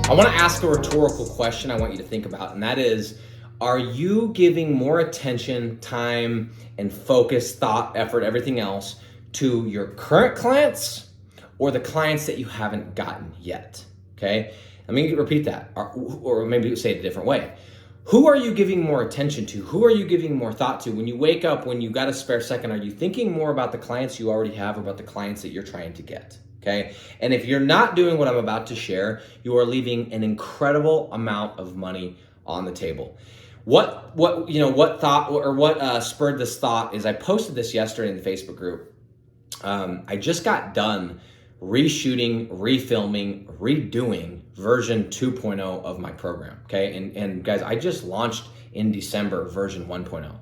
I want to ask a rhetorical question I want you to think about, and that is, are you giving more attention, time, and focus, thought, effort, everything else to your current clients or the clients that you haven't gotten yet? Okay, let me repeat that, or maybe say it a different way. Who are you giving more attention to? Who are you giving more thought to? When you wake up, when you got a spare second, are you thinking more about the clients you already have or about the clients that you're trying to get? Okay. And if you're not doing what I'm about to share, you are leaving an incredible amount of money on the table. What spurred this thought is I posted this yesterday in the Facebook group. I just got done reshooting, refilming, redoing version 2.0 of my program. Okay. And guys, I just launched in December version 1.0.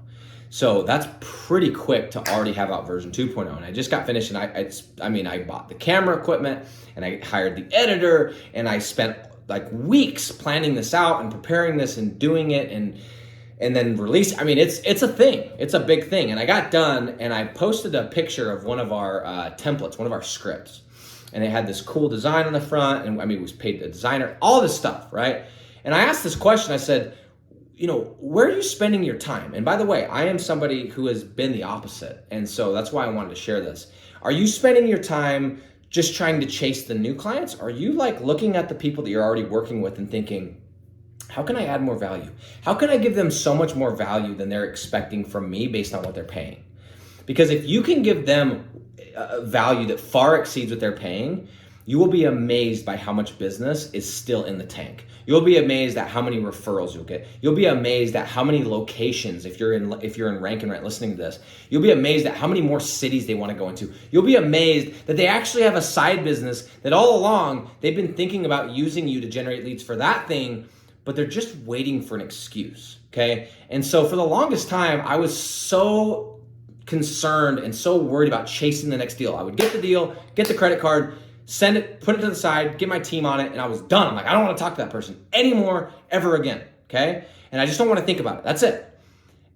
So that's pretty quick to already have out version 2.0. And I just got finished, and I bought the camera equipment, and I hired the editor, and I spent like weeks planning this out and preparing this and doing it and then release. I mean, it's a thing. It's a big thing. And I got done, and I posted a picture of one of our templates, one of our scripts. And it had this cool design on the front, and we paid the designer, all this stuff, right? And I asked this question. I said, where are you spending your time? And by the way, I am somebody who has been the opposite. And so that's why I wanted to share this. Are you spending your time just trying to chase the new clients? Are you like looking at the people that you're already working with and thinking, how can I add more value? How can I give them so much more value than they're expecting from me based on what they're paying? Because if you can give them value that far exceeds what they're paying, you will be amazed by how much business is still in the tank. You'll be amazed at how many referrals you'll get. You'll be amazed at how many locations, if you're in Rank and Rent listening to this, you'll be amazed at how many more cities they want to go into. You'll be amazed that they actually have a side business that all along they've been thinking about using you to generate leads for that thing, but they're just waiting for an excuse, okay? And so for the longest time, I was so concerned and so worried about chasing the next deal. I would get the deal, get the credit card, send it, put it to the side, get my team on it, and I was done. I'm like, I don't want to talk to that person anymore, ever again, okay? And I just don't want to think about it. That's it.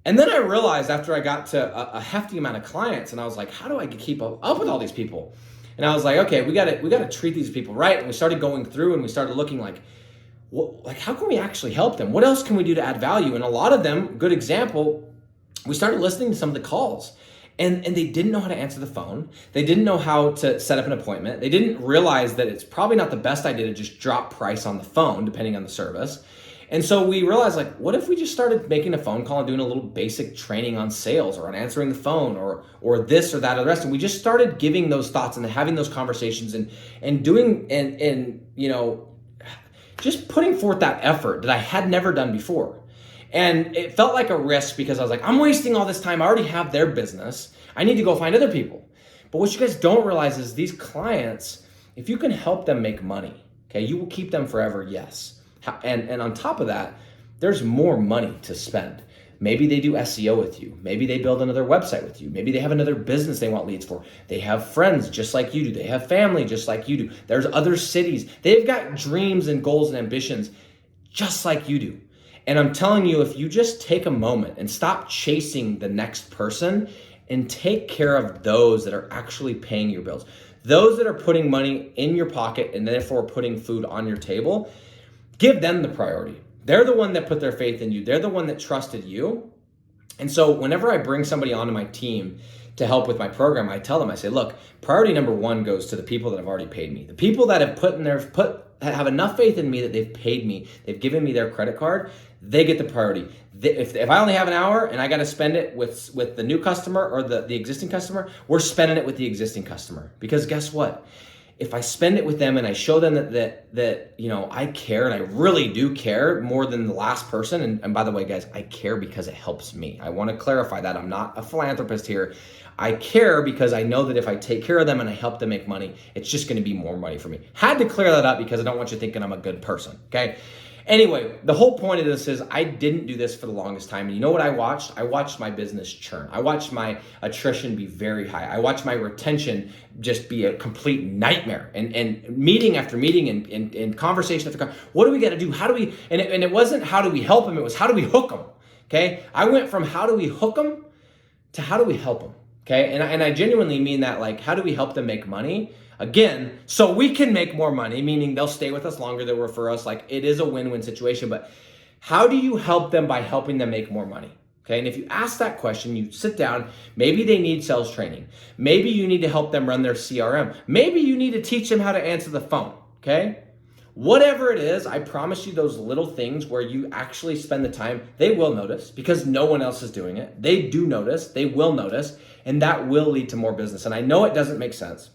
And then I realized after I got to a hefty amount of clients, and I was like, how do I keep up with all these people? And I was like, okay, we got to treat these people right. And we started going through, and we started looking like how can we actually help them? What else can we do to add value? And a lot of them, good example, we started listening to some of the calls. And they didn't know how to answer the phone. They didn't know how to set up an appointment. They didn't realize that it's probably not the best idea to just drop price on the phone, depending on the service. And so we realized, like, what if we just started making a phone call and doing a little basic training on sales or on answering the phone or this or that or the rest. And we just started giving those thoughts and having those conversations and doing and just putting forth that effort that I had never done before. And it felt like a risk because I was like, I'm wasting all this time. I already have their business. I need to go find other people. But what you guys don't realize is these clients, if you can help them make money, okay, you will keep them forever, yes. And on top of that, there's more money to spend. Maybe they do SEO with you. Maybe they build another website with you. Maybe they have another business they want leads for. They have friends just like you do. They have family just like you do. There's other cities. They've got dreams and goals and ambitions just like you do. And I'm telling you, if you just take a moment and stop chasing the next person and take care of those that are actually paying your bills, those that are putting money in your pocket and therefore putting food on your table, give them the priority. They're the one that put their faith in you. They're the one that trusted you. And so whenever I bring somebody onto my team to help with my program, I tell them, I say, look, priority number one goes to the people that have already paid me. The people that have have enough faith in me that they've paid me, they've given me their credit card, they get the priority. If I only have an hour and I got to spend it with the new customer or the existing customer, we're spending it with the existing customer. Because guess what? If I spend it with them and I show them that I care, and I really do care more than the last person. And by the way, guys, I care because it helps me. I want to clarify that. I'm not a philanthropist here. I care because I know that if I take care of them and I help them make money, it's just going to be more money for me. Had to clear that up because I don't want you thinking I'm a good person, okay? Anyway, the whole point of this is I didn't do this for the longest time. And you know what I watched? I watched my business churn. I watched my attrition be very high. I watched my retention just be a complete nightmare. And meeting after meeting and conversation after conversation. What do we got to do? How do we, and it wasn't how do we help them, it was how do we hook them? Okay? I went from how do we hook them to how do we help them? Okay, and I genuinely mean that. Like, how do we help them make money? Again, so we can make more money, meaning they'll stay with us longer, they'll refer us. Like, it is a win-win situation. But how do you help them by helping them make more money? Okay, and if you ask that question, you sit down, maybe they need sales training. Maybe you need to help them run their CRM. Maybe you need to teach them how to answer the phone, okay? Whatever it is, I promise you those little things where you actually spend the time, they will notice because no one else is doing it. They do notice, they will notice, and that will lead to more business. And I know it doesn't make sense.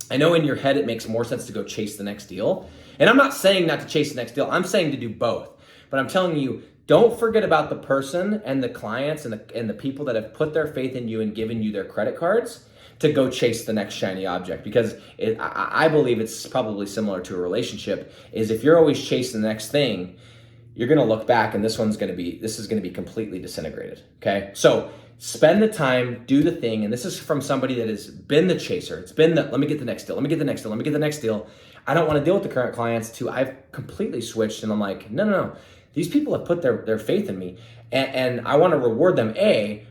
I know in your head it makes more sense to go chase the next deal. And I'm not saying not to chase the next deal. I'm saying to do both. But I'm telling you, don't forget about the person and the clients and the people that have put their faith in you and given you their credit cards to go chase the next shiny object. Because I believe it's probably similar to a relationship, is if you're always chasing the next thing, you're gonna look back and this is gonna be completely disintegrated, okay? So spend the time, do the thing, and this is from somebody that has been the chaser. It's been let me get the next deal, let me get the next deal, let me get the next deal. I don't wanna deal with the current clients to I've completely switched and I'm like, no. These people have put their faith in me and I wanna reward them,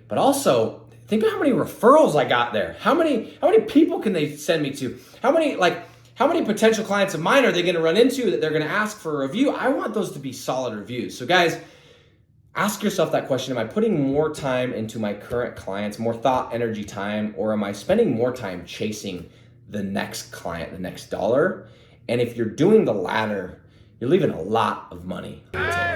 but also think of how many referrals I got there. How many people can they send me to? How many potential clients of mine are they gonna run into that they're gonna ask for a review? I want those to be solid reviews. So guys, ask yourself that question. Am I putting more time into my current clients, more thought, energy, time, or am I spending more time chasing the next client, the next dollar? And if you're doing the latter, you're leaving a lot of money on the table.